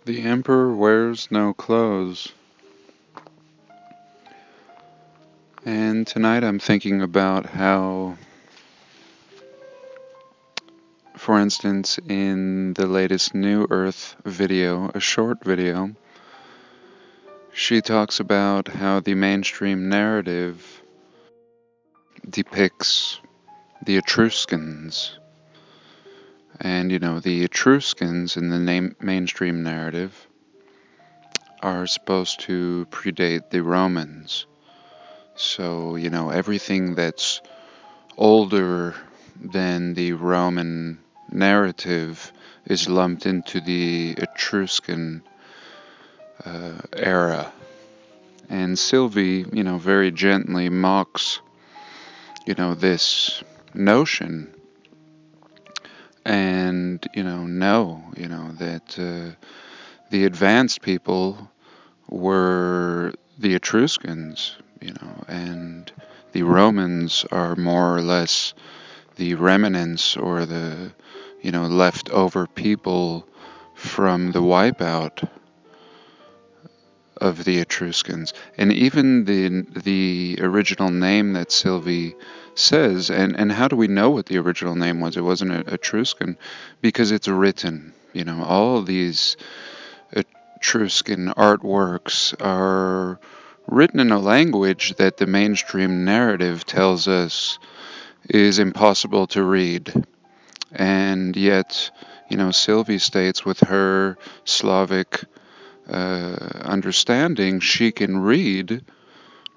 The Emperor wears no clothes. And tonight I'm thinking about how, for instance, in the latest New Earth video, a short video, she talks about how the mainstream narrative depicts the Etruscans. And, the Etruscans in the mainstream narrative are supposed to predate the Romans. So, everything that's older than the Roman narrative is lumped into the Etruscan era. And Sylvie, very gently mocks, this notion. And, that the advanced people were the Etruscans, and the Romans are more or less the remnants or the, leftover people from the wipeout of the Etruscans. And even the original name that Sylvie says, and how do we know what the original name was? It wasn't Etruscan, because it's written. All of these Etruscan artworks are written in a language that the mainstream narrative tells us is impossible to read. And yet, Sylvie states with her Slavic understanding, she can read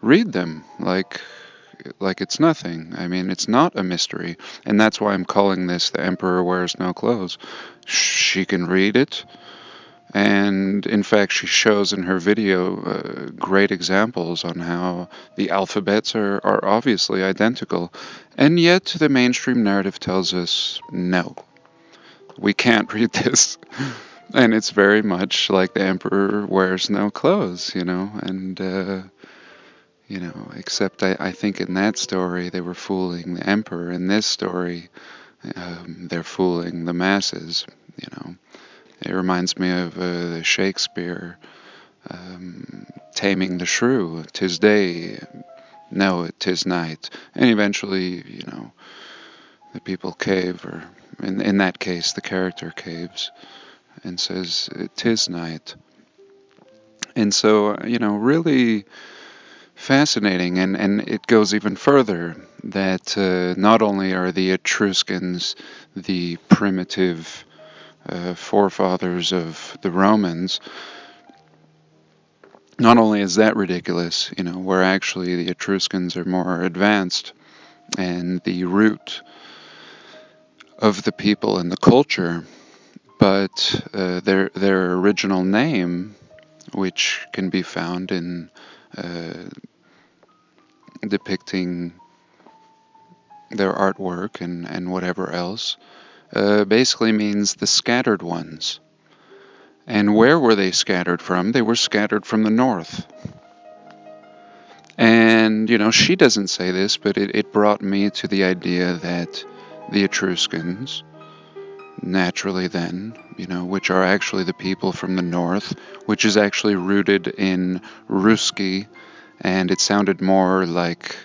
them like it's nothing. I mean, it's not a mystery, and that's why I'm calling this The Emperor Wears No Clothes. She can read it, and in fact, she shows in her video great examples on how the alphabets are obviously identical, and yet the mainstream narrative tells us no, we can't read this. And it's very much like the Emperor wears no clothes, and except I think in that story they were fooling the Emperor. In this story, they're fooling the masses, It reminds me of Shakespeare taming the shrew. 'Tis day, no, 'tis night. And eventually, the people cave, or in that case, the character caves and says, "'Tis night." And so, really fascinating, and it goes even further that not only are the Etruscans the primitive forefathers of the Romans, not only is that ridiculous, where actually the Etruscans are more advanced, and the root of the people and the culture, but their original name, which can be found in depicting their artwork and whatever else, basically means the scattered ones. And where were they scattered from? They were scattered from the north. And, she doesn't say this, but it brought me to the idea that the Etruscans, naturally then, which are actually the people from the north, which is actually rooted in Ruski, and it sounded more like,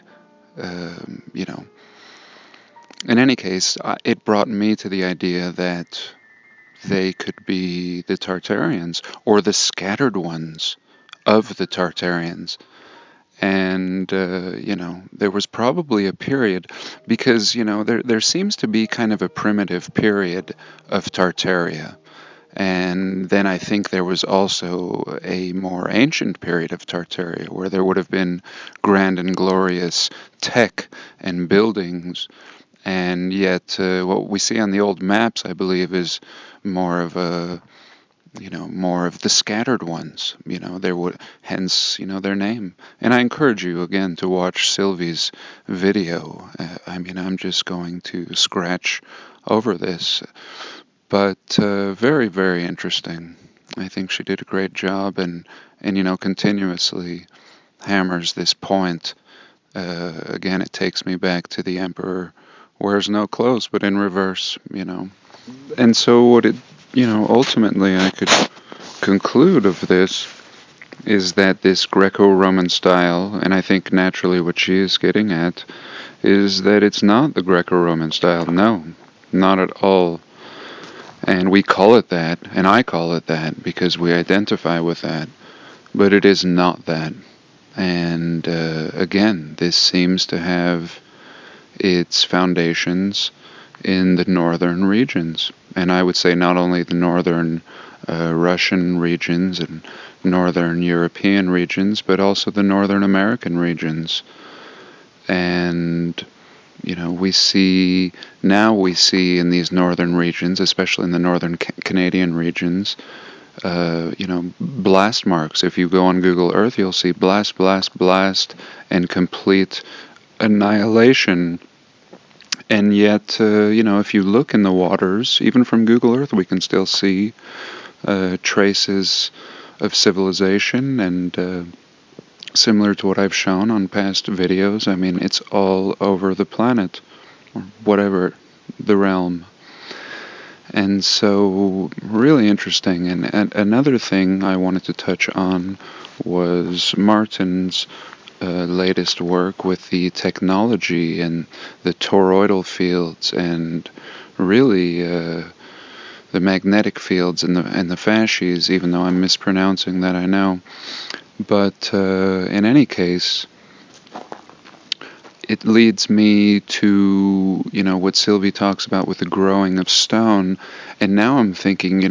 in any case, it brought me to the idea that they could be the Tartarians, or the scattered ones of the Tartarians. And, there was probably a period, because, there seems to be kind of a primitive period of Tartaria. And then I think there was also a more ancient period of Tartaria, where there would have been grand and glorious tech and buildings. And yet what we see on the old maps, I believe, is more of more of the scattered ones, there would, hence, their name. And I encourage you again to watch Sylvie's video. I'm just going to scratch over this, but very, very interesting. I think she did a great job, and continuously hammers this point. Again, it takes me back to the Emperor wears no clothes, but in reverse, And so what it, ultimately I could conclude of this is that this Greco-Roman style, and I think naturally what she is getting at, is that it's not the Greco-Roman style. No, not at all. And we call it that, and I call it that because we identify with that. But it is not that. And again, this seems to have its foundations in the northern regions. And I would say not only the northern Russian regions and northern European regions, but also the northern American regions. And we see in these northern regions, especially in the northern Canadian regions, blast marks. If you go on Google Earth, you'll see blast, blast, blast, and complete annihilation. And yet, if you look in the waters, even from Google Earth, we can still see traces of civilization, and similar to what I've shown on past videos, I mean, it's all over the planet, or whatever the realm. And so, really interesting. And another thing I wanted to touch on was Martin's latest work with the technology and the toroidal fields, and really the magnetic fields and the fasces, even though I'm mispronouncing that, I know. But in any case, it leads me to, what Sylvie talks about with the growing of stone. And now I'm thinking,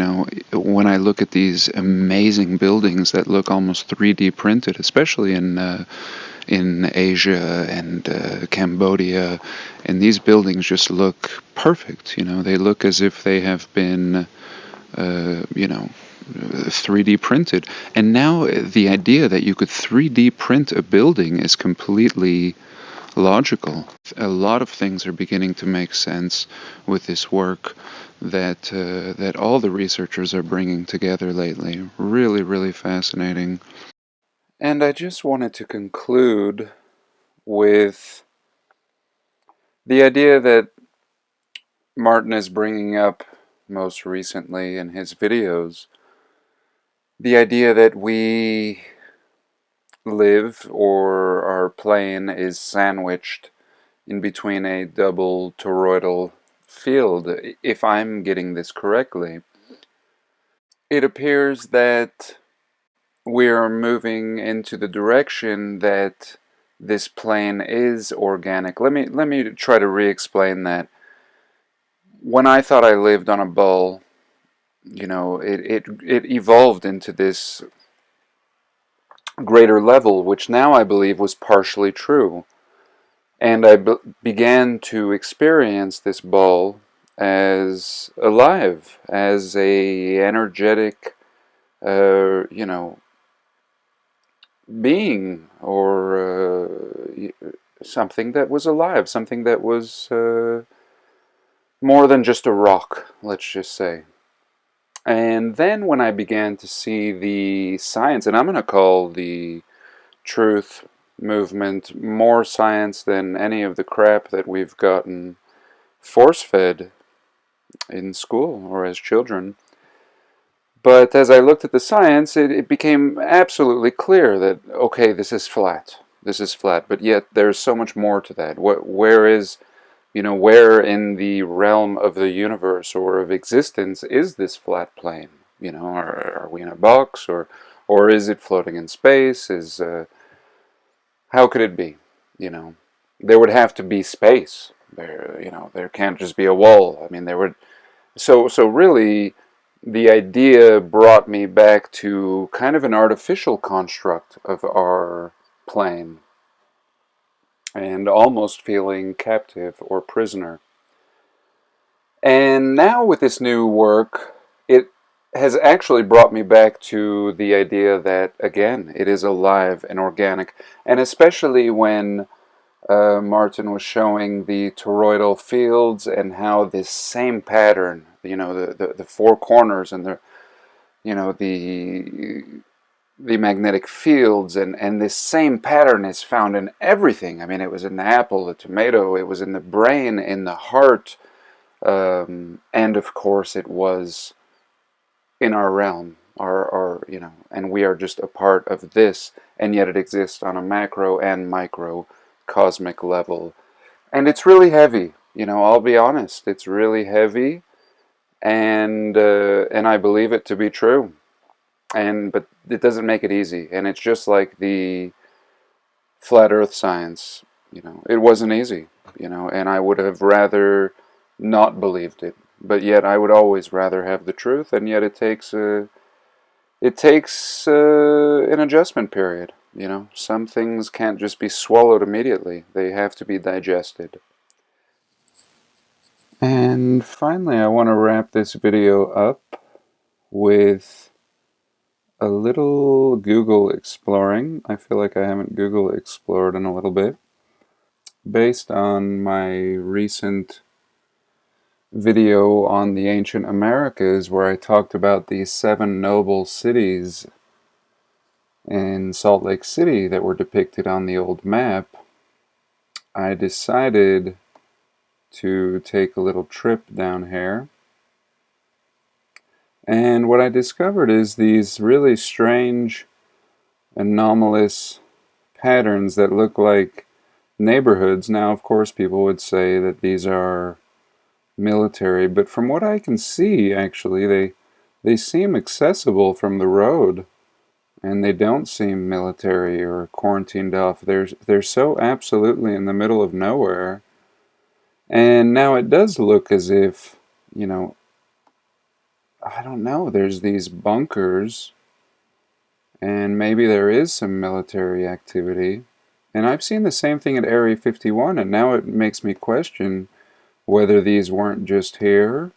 when I look at these amazing buildings that look almost 3D printed, especially in Asia and Cambodia, and these buildings just look perfect. They look as if they have been, 3D printed. And now the idea that you could 3D print a building is completely logical. A lot of things are beginning to make sense with this work that all the researchers are bringing together lately. Really, really fascinating. And I just wanted to conclude with the idea that Martin is bringing up most recently in his videos. The idea that we live, or our plane is sandwiched in between a double toroidal field. If I'm getting this correctly, it appears that we are moving into the direction that this plane is organic. Let me try to re-explain that. When I thought I lived on a ball, it evolved into this greater level, which now I believe was partially true. And I began to experience this ball as alive, as a energetic, being, or something that was alive, something that was more than just a rock, let's just say. And then when I began to see the science, and I'm going to call the truth movement more science than any of the crap that we've gotten force-fed in school or as children. But as I looked at the science, it became absolutely clear that, okay, this is flat. This is flat, but yet there's so much more to that. Where in the realm of the universe or of existence is this flat plane? Are we in a box, or is it floating in space? How could it be? There would have to be space. There can't just be a wall. I mean, there would. So really, the idea brought me back to kind of an artificial construct of our plane, and almost feeling captive or prisoner. And now with this new work, it has actually brought me back to the idea that, again, it is alive and organic. And especially when Martin was showing the toroidal fields and how this same pattern, the four corners and the magnetic fields, and this same pattern is found in everything. I mean, it was in the apple, the tomato, it was in the brain, in the heart, and of course it was in our realm. and we are just a part of this, and yet it exists on a macro and micro cosmic level. And it's really heavy, I'll be honest, it's really heavy, and I believe it to be true. But it doesn't make it easy, and it's just like the flat earth science, it wasn't easy, and I would have rather not believed it, but yet I would always rather have the truth, and yet it takes an adjustment period. Some things can't just be swallowed immediately, they have to be digested. And finally, I want to wrap this video up with a little Google exploring. I feel like I haven't Google explored in a little bit. Based on my recent video on the ancient Americas, where I talked about these 7 noble cities in Salt Lake City that were depicted on the old map, I decided to take a little trip down here. And what I discovered is these really strange, anomalous patterns that look like neighborhoods. Now, of course, people would say that these are military, but from what I can see, actually, they seem accessible from the road, and they don't seem military or quarantined off. They're so absolutely in the middle of nowhere. And now it does look as if, I don't know, there's these bunkers, and maybe there is some military activity. And I've seen the same thing at Area 51, and now it makes me question whether these weren't just here.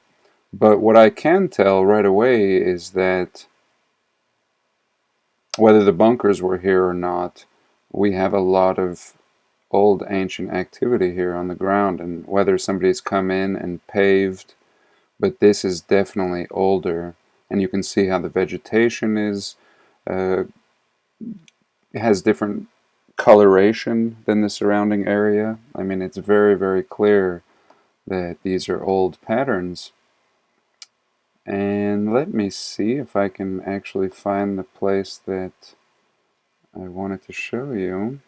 But what I can tell right away is that whether the bunkers were here or not, we have a lot of old ancient activity here on the ground, and whether somebody's come in and paved, but this is definitely older, and you can see how the vegetation is has different coloration than the surrounding area. I mean, it's very, very clear that these are old patterns. And let me see if I can actually find the place that I wanted to show you.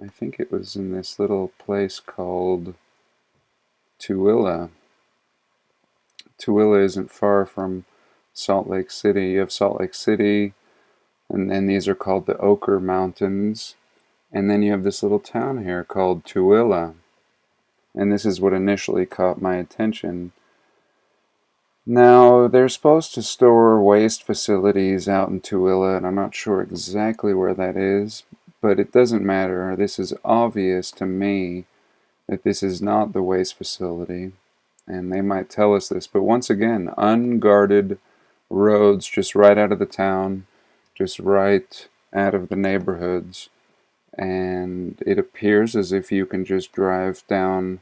I think it was in this little place called Tooele. Tooele isn't far from Salt Lake City. You have Salt Lake City, and then these are called the Ochre Mountains. And then you have this little town here called Tooele. And this is what initially caught my attention. Now, they're supposed to store waste facilities out in Tooele, and I'm not sure exactly where that is, but it doesn't matter. This is obvious to me that this is not the waste facility, and they might tell us this, but once again, unguarded roads just right out of the town, just right out of the neighborhoods, and it appears as if you can just drive down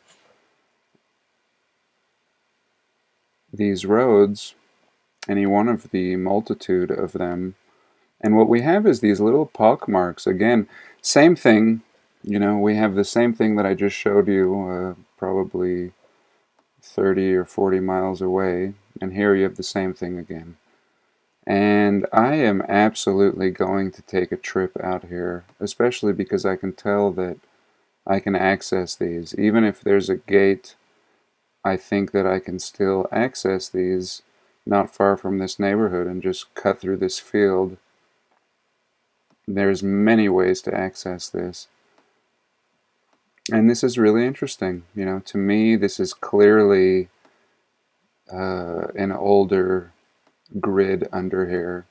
these roads, any one of the multitude of them, and what we have is these little pock marks. Again, same thing, we have the same thing that I just showed you, probably 30 or 40 miles away, and here you have the same thing again. And I am absolutely going to take a trip out here, especially because I can tell that I can access these. Even if there's a gate, I think that I can still access these not far from this neighborhood and just cut through this field. There's many ways to access this. And this is really interesting. To me, this is clearly an older grid under here.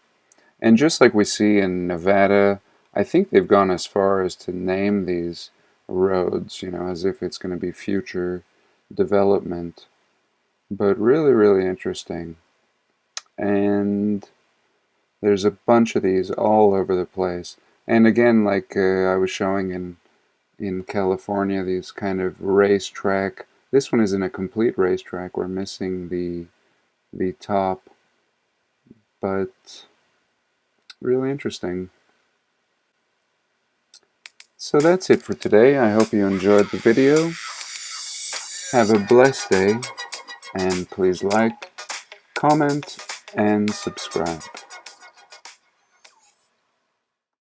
And just like we see in Nevada, I think they've gone as far as to name these roads, as if it's going to be future development. But really, really interesting. And there's a bunch of these all over the place. And again, like I was showing in California, these kind of racetrack. This one isn't a complete racetrack. We're missing the top. But really interesting. So that's it for today. I hope you enjoyed the video. Have a blessed day, and please like, comment, and subscribe.